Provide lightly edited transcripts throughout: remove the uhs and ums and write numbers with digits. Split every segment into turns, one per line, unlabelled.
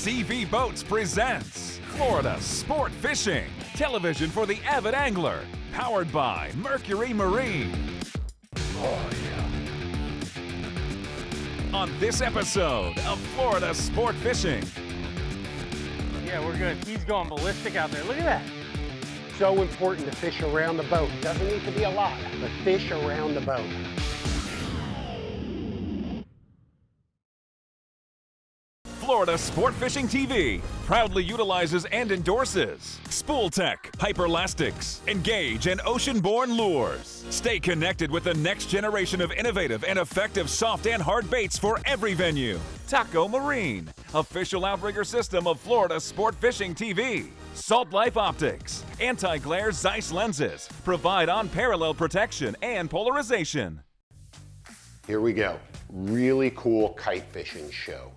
CV Boats presents Florida Sport Fishing, television for the avid angler, powered by Mercury Marine.
Oh, yeah.
On this episode of Florida Sport Fishing.
Yeah, we're good. He's going ballistic out there. Look at that.
So important to fish around the boat. Doesn't need to be a lot, but fish around the boat.
Florida Sport Fishing TV proudly utilizes and endorses Spool Tech, Hyperlastics, Engage, and Ocean-borne lures. Stay connected with the next generation of innovative and effective soft and hard baits for every venue. Taco Marine, official outrigger system of Florida Sport Fishing TV. Salt Life Optics, anti-glare Zeiss lenses provide unparalleled protection and polarization.
Here we go. Really cool kite fishing show.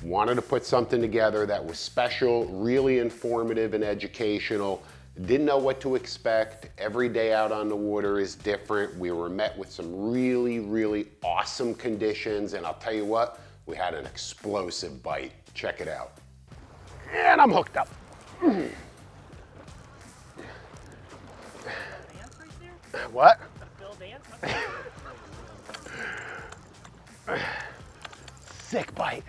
Wanted to put something together that was special, really informative and educational. Didn't know what to expect. Every day out on the water is different. We were met with some really awesome conditions, and I'll tell you what, we had an explosive bite. Check it out. And I'm hooked up. What? Sick bite.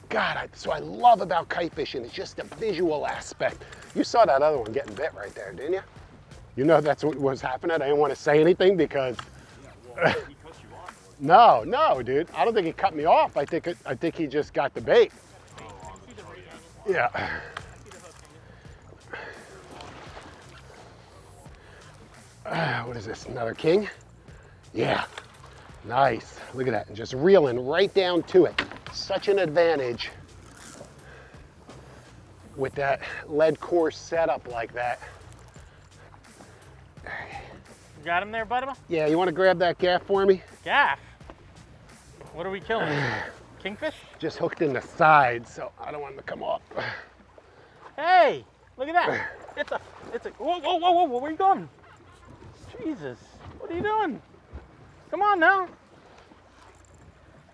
God, that's what I love about kite fishing. It's just the visual aspect. You saw that other one getting bit right there, didn't you? You know that's what was happening. I didn't want to say anything because.
Yeah, well, he cut you off.
No, dude. I don't think he cut me off. I think he just got the bait. Yeah. What is this? Another king? Yeah. Nice. Look at that. And just reeling right down to it. Such an advantage with that lead course setup like that.
You got him there, Buttermilk?
Yeah, you want to grab that gaff for me?
Gaff? What are we killing? Kingfish?
Just hooked in the side, so I don't want him to come off.
Hey, look at that. It's a, whoa, where are you going? Jesus, what are you doing? Come on now.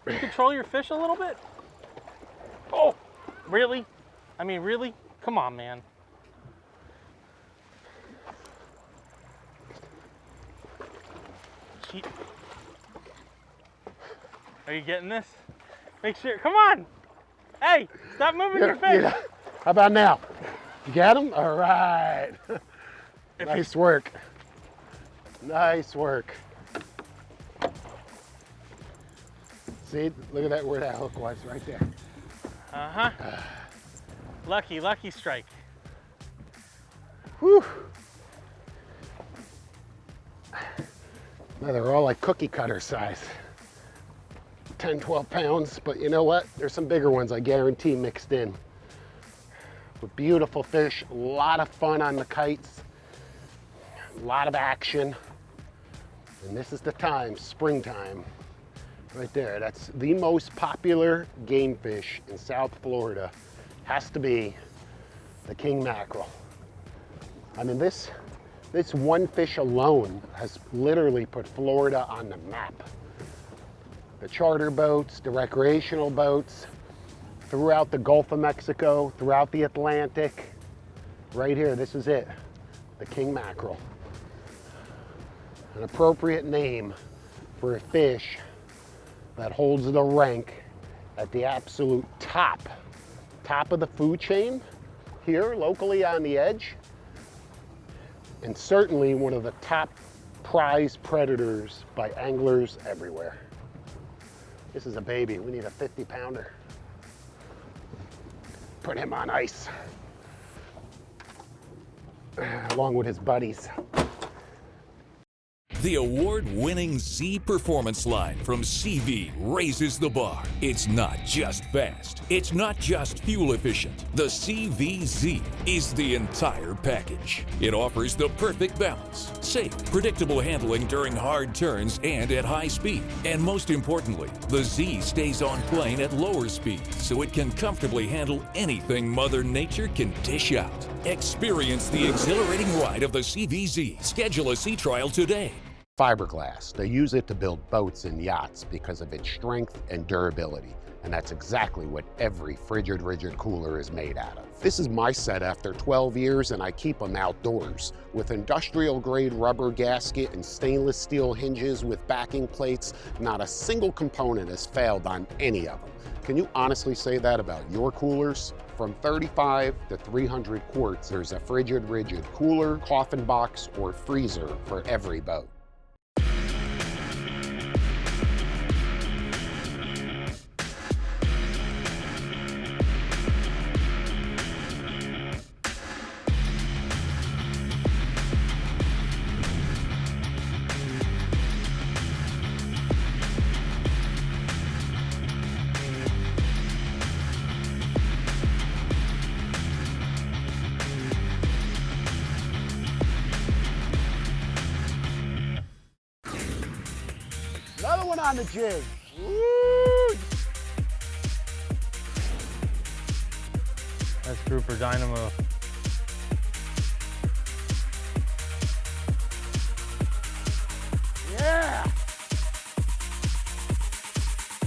Can you control your fish a little bit? Oh, really? I mean, really? Come on, man. Are you getting this? Make sure, come on. Hey, stop moving your fish.
Yeah. How about now? You got him? All right. Nice work. Nice work. See, look at that, where that hook was, right there.
Uh-huh. Lucky strike.
Whew. Now they're all like cookie cutter size. 10, 12 pounds, but you know what? There's some bigger ones, I guarantee, mixed in. But beautiful fish, a lot of fun on the kites, a lot of action. And this is the time, springtime. Right there, that's the most popular game fish in South Florida. Has to be the king mackerel. I mean, this one fish alone has literally put Florida on the map. The charter boats, the recreational boats, throughout the Gulf of Mexico, throughout the Atlantic. Right here, this is it, the king mackerel. An appropriate name for a fish that holds the rank at the absolute top of the food chain here locally on the edge, and certainly one of the top prize predators by anglers everywhere. This is a baby. We need a 50-pounder. Put him on ice along with his buddies.
The award-winning Z Performance line from CV raises the bar. It's not just fast. It's not just fuel efficient. The CV-Z is the entire package. It offers the perfect balance, safe, predictable handling during hard turns and at high speed. And most importantly, the Z stays on plane at lower speeds, so it can comfortably handle anything Mother Nature can dish out. Experience the exhilarating ride of the CV-Z. Schedule a sea trial today.
Fiberglass. They use it to build boats and yachts because of its strength and durability. And that's exactly what every frigid rigid cooler is made out of. This is my set after 12 years, and I keep them outdoors. With industrial grade rubber gasket and stainless steel hinges with backing plates, not a single component has failed on any of them. Can you honestly say that about your coolers? From 35 to 300 quarts, there's a frigid rigid cooler, coffin box, or freezer for every boat.
Another one on the jig. Woo! That's grouper dynamo.
Yeah!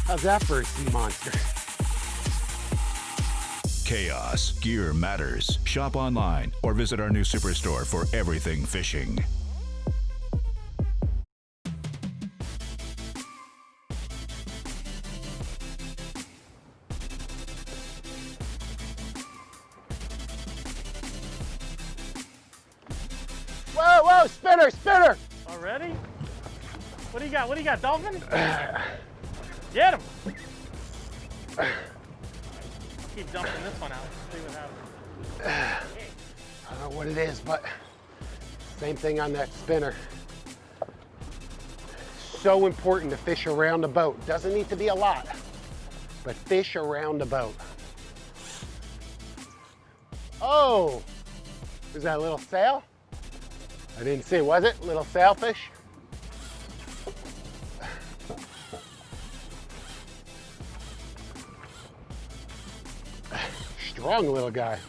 How's that for a sea monster?
Chaos. Gear matters. Shop online or visit our new superstore for everything fishing.
Whoa, whoa, spinner, spinner!
Already? What do you got? What do you got, dolphin? Get him! Keep dumping this one out. See what happens.
I don't know what it is, but same thing on that spinner. So important to fish around the boat. Doesn't need to be a lot, but fish around the boat. Oh, is that a little sail? I didn't see, was it? Little sailfish? Strong little guy.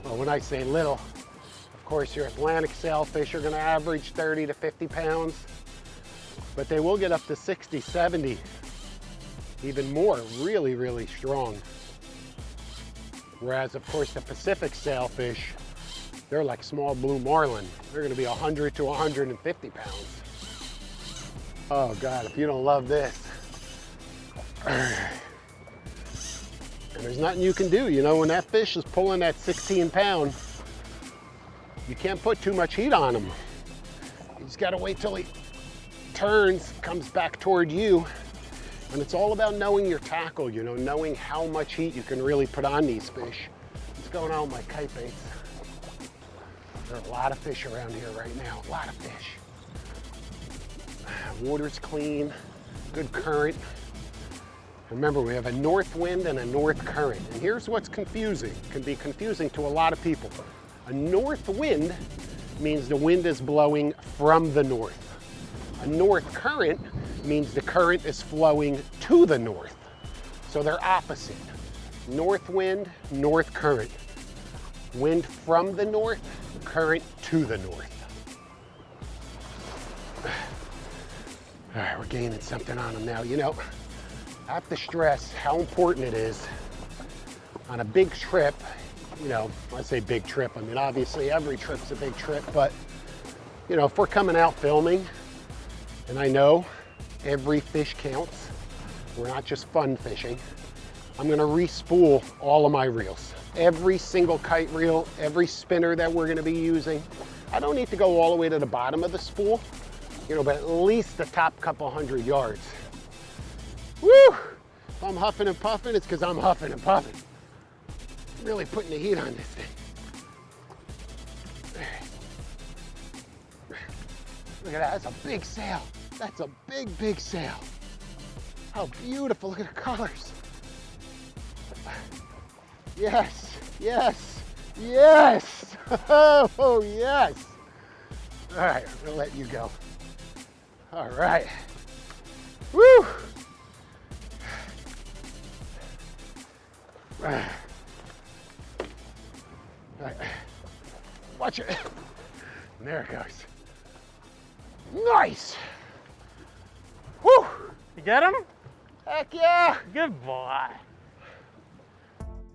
Well, when I say little, of course your Atlantic sailfish are gonna average 30 to 50 pounds, but they will get up to 60, 70, even more, really, really strong. Whereas, of course, the Pacific sailfish, they're like small blue marlin. They're gonna be 100 to 150 pounds. Oh God, if you don't love this. And there's nothing you can do, you know, when that fish is pulling that 16 pound, you can't put too much heat on him. You just gotta wait till he turns, comes back toward you. And it's all about knowing your tackle, you know, knowing how much heat you can really put on these fish. What's going on with my kite baits? There are a lot of fish around here right now, a lot of fish. Water's clean, good current. Remember, we have a north wind and a north current. And here's what's confusing, can be confusing to a lot of people. A north wind means the wind is blowing from the north. A north current means the current is flowing to the north. So they're opposite. North wind, north current. Wind from the north, current to the north. All right, we're gaining something on them now. You know, I have to stress how important it is on a big trip. You know, when I say big trip, I mean, obviously every trip's a big trip, but you know, if we're coming out filming, and I know every fish counts, we're not just fun fishing, I'm gonna re-spool all of my reels. Every single kite reel, every spinner that we're gonna be using. I don't need to go all the way to the bottom of the spool, you know, but at least the top couple 100 yards. Woo! If I'm huffing and puffing, it's because I'm huffing and puffing. Really putting the heat on this thing. Look at that, that's a big sail. That's a big, big sail. How beautiful, look at the colors. Yes, yes, yes. Oh, yes. All right, I'm gonna let you go. All right. Woo! All right. Watch it. And there it goes. Nice. Woo!
You get him?
Heck yeah!
Good boy.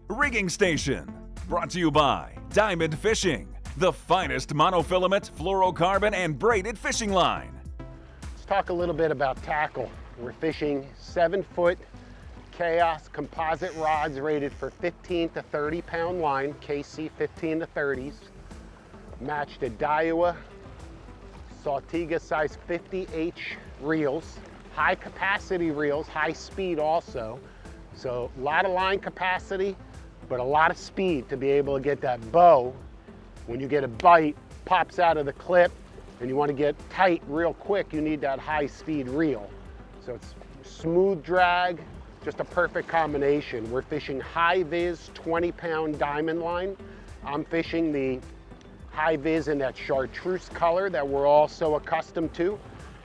Rigging Station, brought to you by Diamond Fishing, the finest monofilament, fluorocarbon, and braided fishing line.
Let's talk a little bit about tackle. We're fishing 7-foot Chaos composite rods rated for 15 to 30 pound line, KC 15 to 30s. Matched to Daiwa Saltiga size 50H reels. High capacity reels, high speed also. So a lot of line capacity, but a lot of speed to be able to get that bow. When you get a bite, pops out of the clip, and you want to get tight real quick, you need that high speed reel. So it's smooth drag, just a perfect combination. We're fishing high vis 20-pound diamond line. I'm fishing the high vis in that chartreuse color that we're all so accustomed to.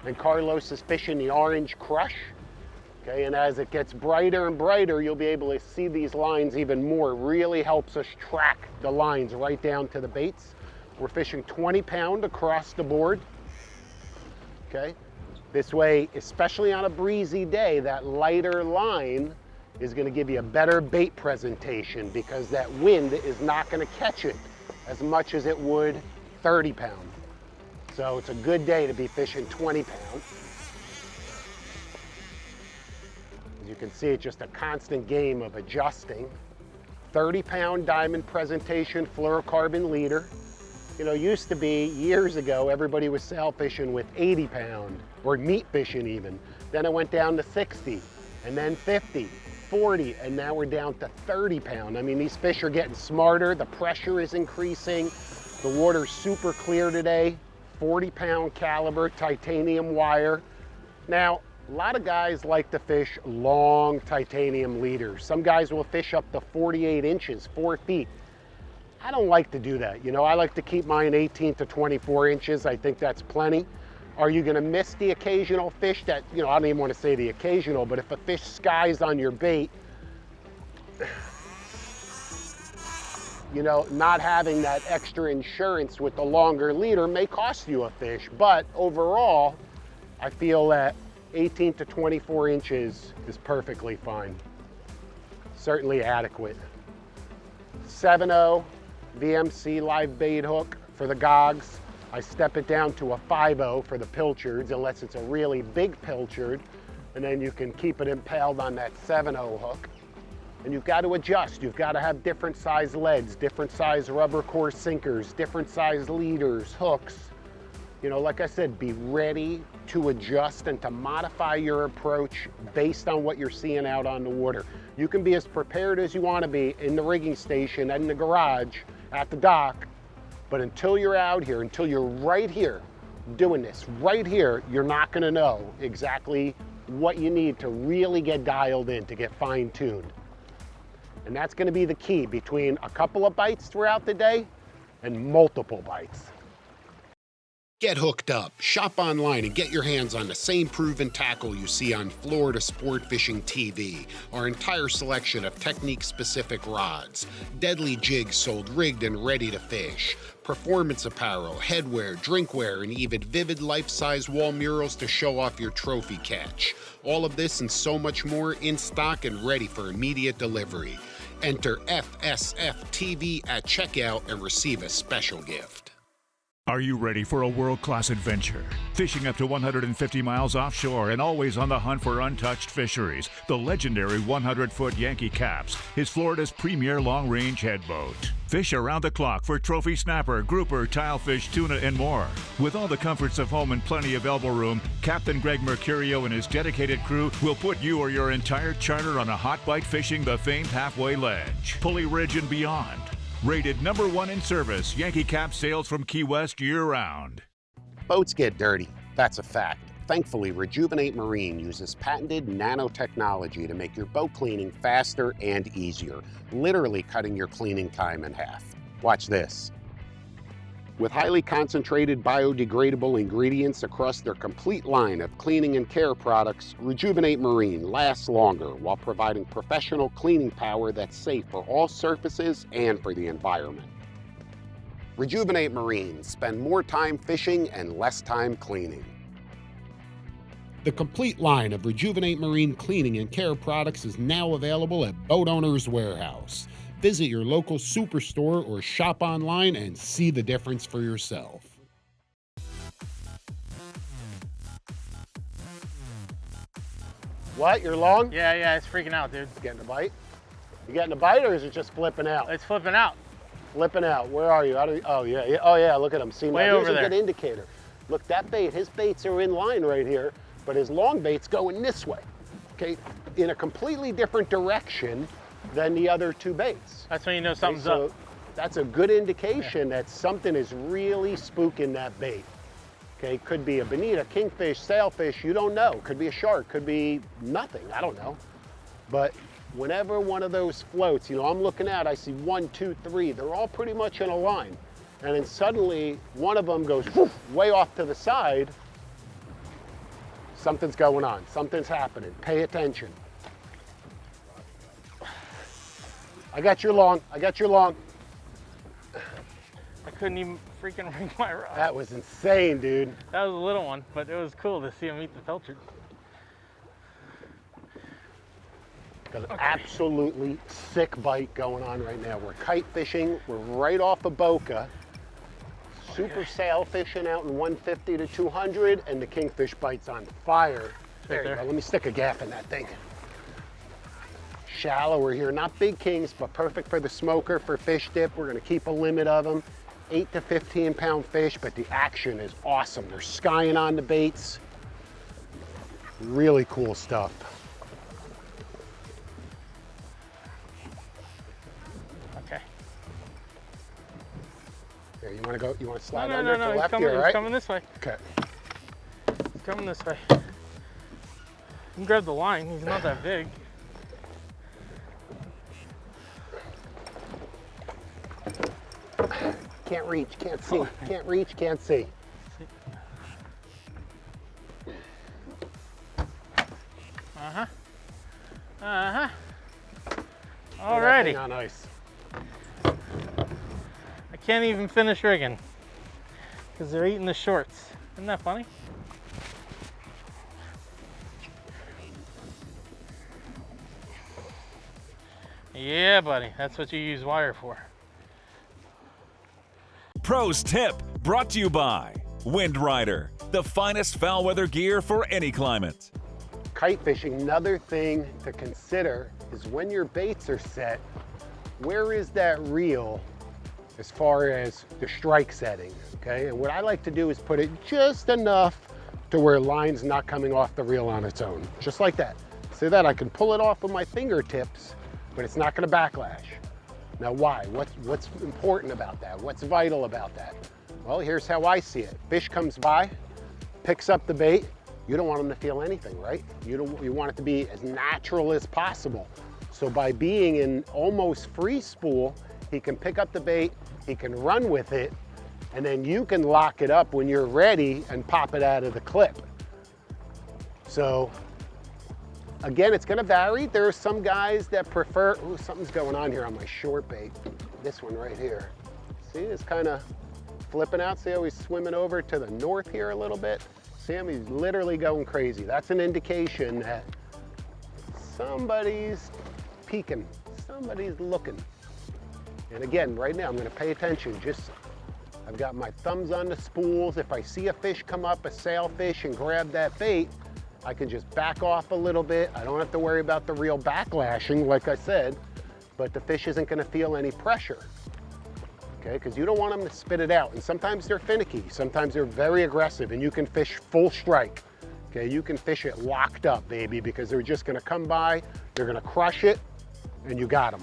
And Carlos is fishing the orange crush. Okay, and as it gets brighter and brighter, you'll be able to see these lines even more. It really helps us track the lines right down to the baits. We're fishing 20-pound across the board. Okay, this way, especially on a breezy day, that lighter line is going to give you a better bait presentation because that wind is not going to catch it as much as it would 30-pound. So it's a good day to be fishing 20-pound. As you can see, it's just a constant game of adjusting. 30-pound diamond presentation, fluorocarbon leader. You know, used to be years ago, everybody was sail fishing with 80-pound or meat fishing even. Then it went down to 60 and then 50, 40, and now we're down to 30-pound. I mean, these fish are getting smarter. The pressure is increasing. The water's super clear today. 40-pound caliber titanium wire. Now, a lot of guys like to fish long titanium leaders. Some guys will fish up to 48 inches, 4 feet. I don't like to do that. You know, I like to keep mine 18 to 24 inches. I think that's plenty. Are you gonna miss the occasional fish that, you know, I don't even wanna say the occasional, but if a fish skies on your bait, you know, not having that extra insurance with the longer leader may cost you a fish, but overall, I feel that 18 to 24 inches is perfectly fine. Certainly adequate. 7.0 VMC live bait hook for the gogs. I step it down to a 5.0 for the pilchards, unless it's a really big pilchard, and then you can keep it impaled on that 7.0 hook. And you've got to adjust. You've got to have different size leads, different size rubber core sinkers, different size leaders, hooks. You know, like I said, be ready to adjust and to modify your approach based on what you're seeing out on the water. You can be as prepared as you want to be in the rigging station, in the garage, at the dock, but until you're out here, until you're right here doing this, right here, you're not going to know exactly what you need to really get dialed in, to get fine-tuned. And that's going to be the key between a couple of bites throughout the day and multiple bites. Get hooked up, shop online, and get your hands on the same proven tackle you see on Florida Sport Fishing TV. Our entire selection of technique-specific rods, deadly jigs sold rigged and ready to fish, performance apparel, headwear, drinkware, and even vivid life-size wall murals to show off your trophy catch. All of this and so much more in stock and ready for immediate delivery. Enter FSF TV at checkout and receive a special gift.
Are you ready for a world-class adventure? Fishing up to 150 miles offshore and always on the hunt for untouched fisheries, the legendary 100-foot Yankee Capt is Florida's premier long-range headboat. Fish around the clock for trophy snapper, grouper, tilefish, tuna, and more. With all the comforts of home and plenty of elbow room, Captain Greg Mercurio and his dedicated crew will put you or your entire charter on a hot bite fishing the famed halfway ledge, Pulley Ridge, and beyond. Rated #1 in service, Yankee Capt sails from Key West year-round.
Boats get dirty, that's a fact. Thankfully, Rejuvenate Marine uses patented nanotechnology to make your boat cleaning faster and easier, literally cutting your cleaning time in half. Watch this. With highly concentrated biodegradable ingredients across their complete line of cleaning and care products, Rejuvenate Marine lasts longer while providing professional cleaning power that's safe for all surfaces and for the environment. Rejuvenate Marine. Spend more time fishing and less time cleaning. The complete line of Rejuvenate Marine cleaning and care products is now available at Boat Owners Warehouse. Visit your local superstore or shop online and see the difference for yourself. What? You're long?
Yeah, it's freaking out, dude.
Getting a bite? You getting a bite, or is it just flipping out?
It's flipping out.
Flipping out. Where are you? Oh yeah. Look at him. See,
way
now
over
here's a
there.
good indicator. Look, that bait. His baits are in line right here, but his long bait's going this way. Okay, in a completely different direction than the other two baits.
That's when you know something's
Okay, so
up.
that's a good indication that something is really spooking that bait. Okay, could be a bonita, kingfish, sailfish, you don't know. Could be a shark, could be nothing, I don't know. But whenever one of those floats, you know, I'm looking at, I see 1, 2, 3, they're all pretty much in a line. And then suddenly one of them goes whoosh, way off to the side. Something's going on, something's happening, pay attention. I got your long, I got your long.
I couldn't even freaking ring my rod.
That was insane, dude.
That was a little one, but it was cool to see him eat the pilchard.
Got an absolutely sick bite going on right now. We're kite fishing, we're right off of Boca. Super sail fishing out in 150 to 200, and the kingfish bite's on fire. There you go, let me stick a gaff in that thing. Shallower here, not big kings, but perfect for the smoker, for fish dip. We're gonna keep a limit of them. 8 to 15 pound fish, but the action is awesome. They're skying on the baits. Really cool stuff.
Okay.
Here, you wanna go, you wanna slide
No,
under to the
he's
left
coming,
here,
he's
right?
coming this way.
Okay.
He's coming this way. You can grab the line, he's not that big.
Can't reach, can't see, can't reach, can't see.
Alrighty.
On ice.
I can't even finish rigging because they're eating the shorts. Isn't that funny? Yeah, buddy, that's what you use wire for.
Pros Tip, brought to you by Wind Rider, the finest foul weather gear for any climate.
Kite fishing, another thing to consider is when your baits are set, where is that reel as far as the strike setting, okay? And what I like to do is put it just enough to where line's not coming off the reel on its own, just like that. So that I can pull it off with my fingertips, but it's not gonna backlash. Now why? What's important about that? What's vital about that? Well, here's how I see it. Fish comes by, picks up the bait. You don't want him to feel anything, right? You want it to be as natural as possible. So by being in almost free spool, he can pick up the bait, he can run with it, and then you can lock it up when you're ready and pop it out of the clip. So again, it's gonna vary. There are some guys that prefer, ooh, something's going on here on my short bait. This one right here. See, it's kind of flipping out. See how he's swimming over to the north here a little bit? See him, he's literally going crazy. That's an indication that somebody's peeking, somebody's looking. And again, right now, I'm gonna pay attention. I've got my thumbs on the spools. If I see a fish come up, a sailfish, and grab that bait, I can just back off a little bit. I don't have to worry about the reel backlashing, like I said, but the fish isn't gonna feel any pressure, okay? Because you don't want them to spit it out. And sometimes they're finicky, sometimes they're very aggressive, and you can fish full strike, okay? You can fish it locked up, baby, because they're just gonna come by, they're gonna crush it, and you got them,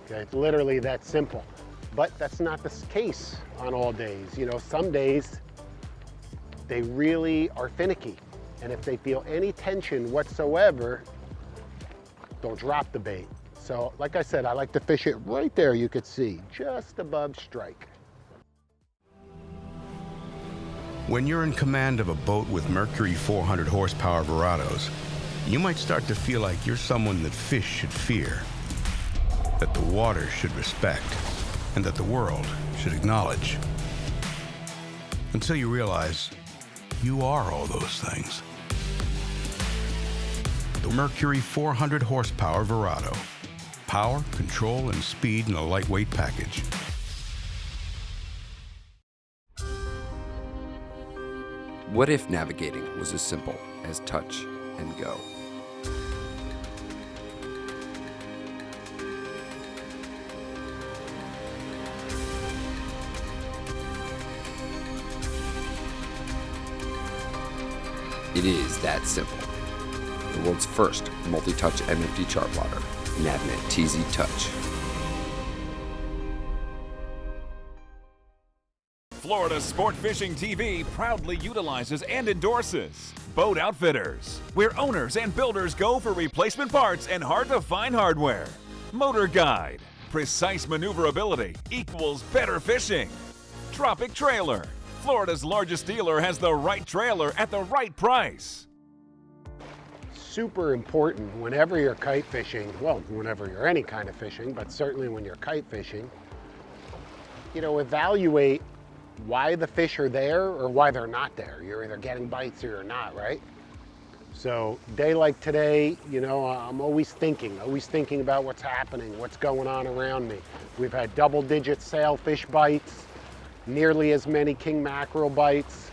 okay? It's literally that simple. But that's not the case on all days. You know, some days, they really are finicky. And if they feel any tension whatsoever, they'll drop the bait. So like I said, I like to fish it right there, you could see, just above strike.
When you're in command of a boat with Mercury 400 horsepower Verados, you might start to feel like you're someone that fish should fear, that the water should respect, and that the world should acknowledge. Until you realize you are all those things. the Mercury 400 horsepower Verado. Power, control, and speed in a lightweight package.
What if navigating was as simple as touch and go? It is that simple. The world's first multi-touch MFD chart plotter, Navnet TZ Touch.
Florida Sport Fishing TV proudly utilizes and endorses Boat Outfitters, where owners and builders go for replacement parts and hard-to-find hardware. Motor Guide, precise maneuverability equals better fishing. Tropic Trailer, Florida's largest dealer has the right trailer at the right price.
Super important whenever you're kite fishing, well, whenever you're any kind of fishing, but certainly when you're kite fishing, you know, evaluate why the fish are there or why they're not there. You're either getting bites or you're not, right? So day like today, you know, I'm always thinking about what's happening, what's going on around me. We've had double-digit sailfish bites, nearly as many king mackerel bites.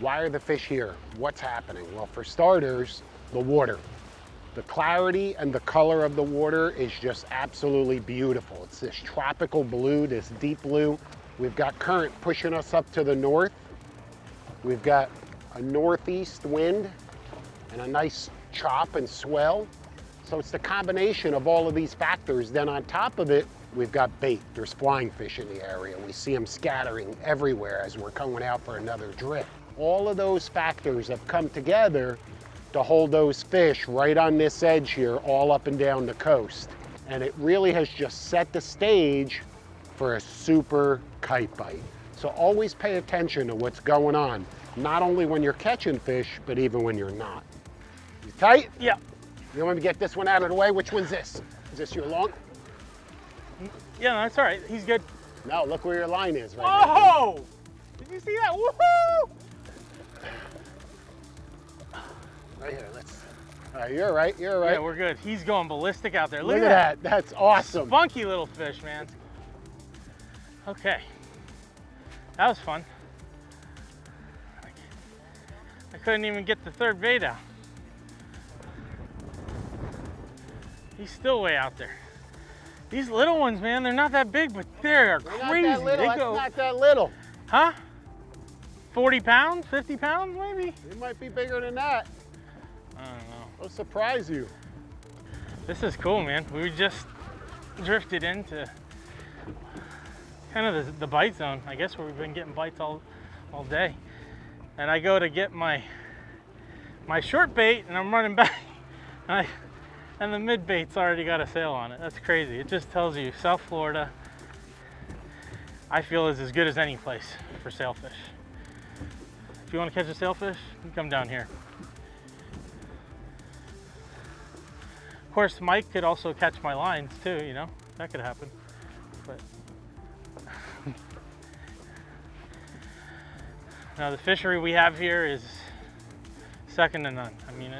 Why are the fish here? What's happening? Well, for starters, the water. The clarity and the color of the water is just absolutely beautiful. It's this tropical blue, this deep blue. We've got current pushing us up to the north. We've got a northeast wind and a nice chop and swell. So it's the combination of all of these factors. Then on top of it, we've got bait. There's flying fish in the area. We see them scattering everywhere as we're going out for another drift. All of those factors have come together to hold those fish right on this edge here, all up and down the coast. And it really has just set the stage for a super kite bite. So always pay attention to what's going on, not only when you're catching fish, but even when you're not. You tight?
Yeah.
You want me to get this one out of the way? Which one's this? Is this your long?
Yeah, no, that's all right. He's good.
No, look where your line is right now.
Oh! Did you see that? Woohoo!
Right here, all right, you're all right, you're all right.
Yeah, we're good. He's going ballistic out there.
Look at that, that's awesome.
Funky little fish, man. Okay. That was fun. I couldn't even get the third bait out. He's still way out there. These little ones, man, they're not that big, but they're crazy.
Not that little,
they go,
that's not that little.
huh? 40 pounds, 50 pounds, maybe?
It might be bigger than that.
I don't know.
It'll surprise you.
This is cool, man. We just drifted into kind of the bite zone, I guess, where we've been getting bites all day. And I go to get my short bait, and I'm running back, and the mid bait's already got a sail on it. That's crazy. It just tells you South Florida, I feel, is as good as any place for sailfish. If you want to catch a sailfish, you come down here. Of course, Mike could also catch my lines too, you know, that could happen. But now the fishery we have here is second to none. I mean,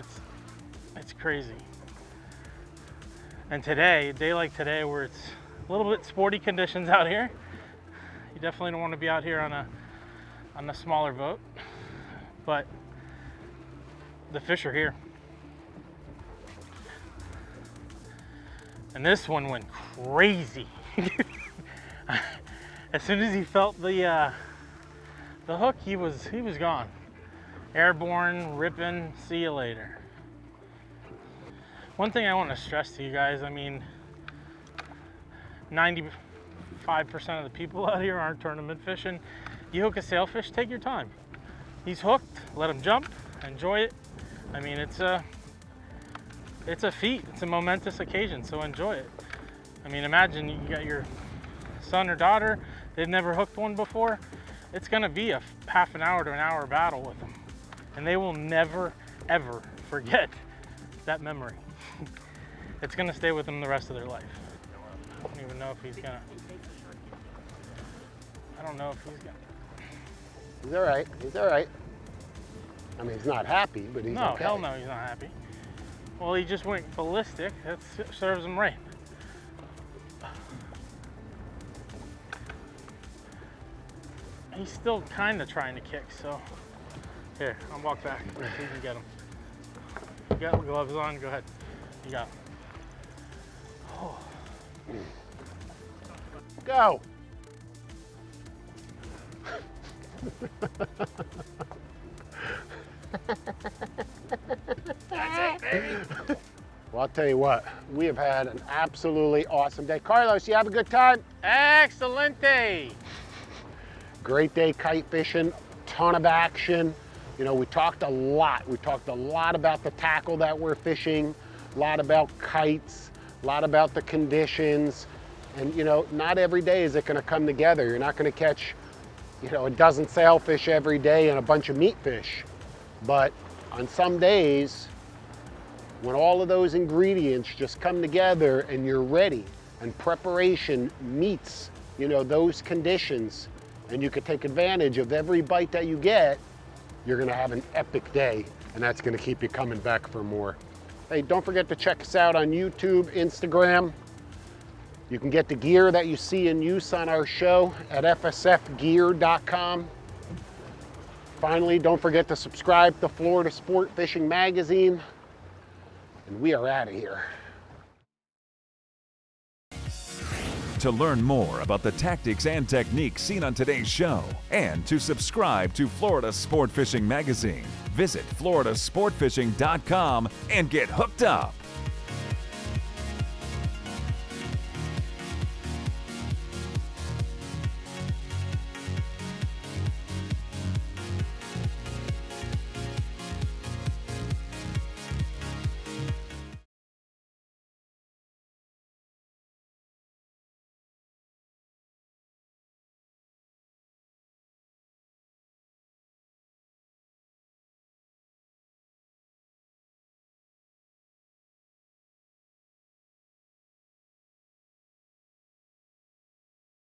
it's crazy. And today, a day like today, where it's a little bit sporty conditions out here, you definitely don't want to be out here on a smaller boat. But the fish are here. And this one went crazy. As soon as he felt the hook, he was gone. Airborne, ripping, see you later. One thing I want to stress to you guys, I mean, 95% of the people out here aren't tournament fishing. You hook a sailfish, take your time. He's hooked, let him jump, enjoy it. I mean, it's a feat, it's a momentous occasion, so enjoy it. I mean, imagine you got your son or daughter, they've never hooked one before. It's gonna be a half an hour to an hour battle with them. And they will never, ever forget that memory. It's gonna stay with them the rest of their life. I don't even know if he's gonna. I don't know if he's gonna.
He's all right, he's all right. I mean, he's not happy, but he's
No,
okay.
hell no, he's not happy. Well, he just went ballistic. That serves him right. He's still kind of trying to kick, so. Here, I'll walk back so you can get him. You got gloves on, go ahead. You got him. Oh.
Go.
That's it, baby.
Well, I'll tell you what, we have had an absolutely awesome day. Carlos, you have a good time?
Excelente.
Great day kite fishing, ton of action. You know, we talked a lot. We talked a lot about the tackle that we're fishing, a lot about kites, a lot about the conditions. And you know, not every day is it gonna come together. You're not gonna catch, you know, a dozen sailfish every day and a bunch of meat fish. But on some days, when all of those ingredients just come together and you're ready and preparation meets, you know, those conditions, and you can take advantage of every bite that you get, you're gonna have an epic day, and that's gonna keep you coming back for more. Hey, don't forget to check us out on YouTube, Instagram. You can get the gear that you see in use on our show at fsfgear.com. Finally, don't forget to subscribe to Florida Sport Fishing Magazine, and we are out of here.
To learn more about the tactics and techniques seen on today's show and to subscribe to Florida Sport Fishing Magazine, visit floridasportfishing.com and get hooked up.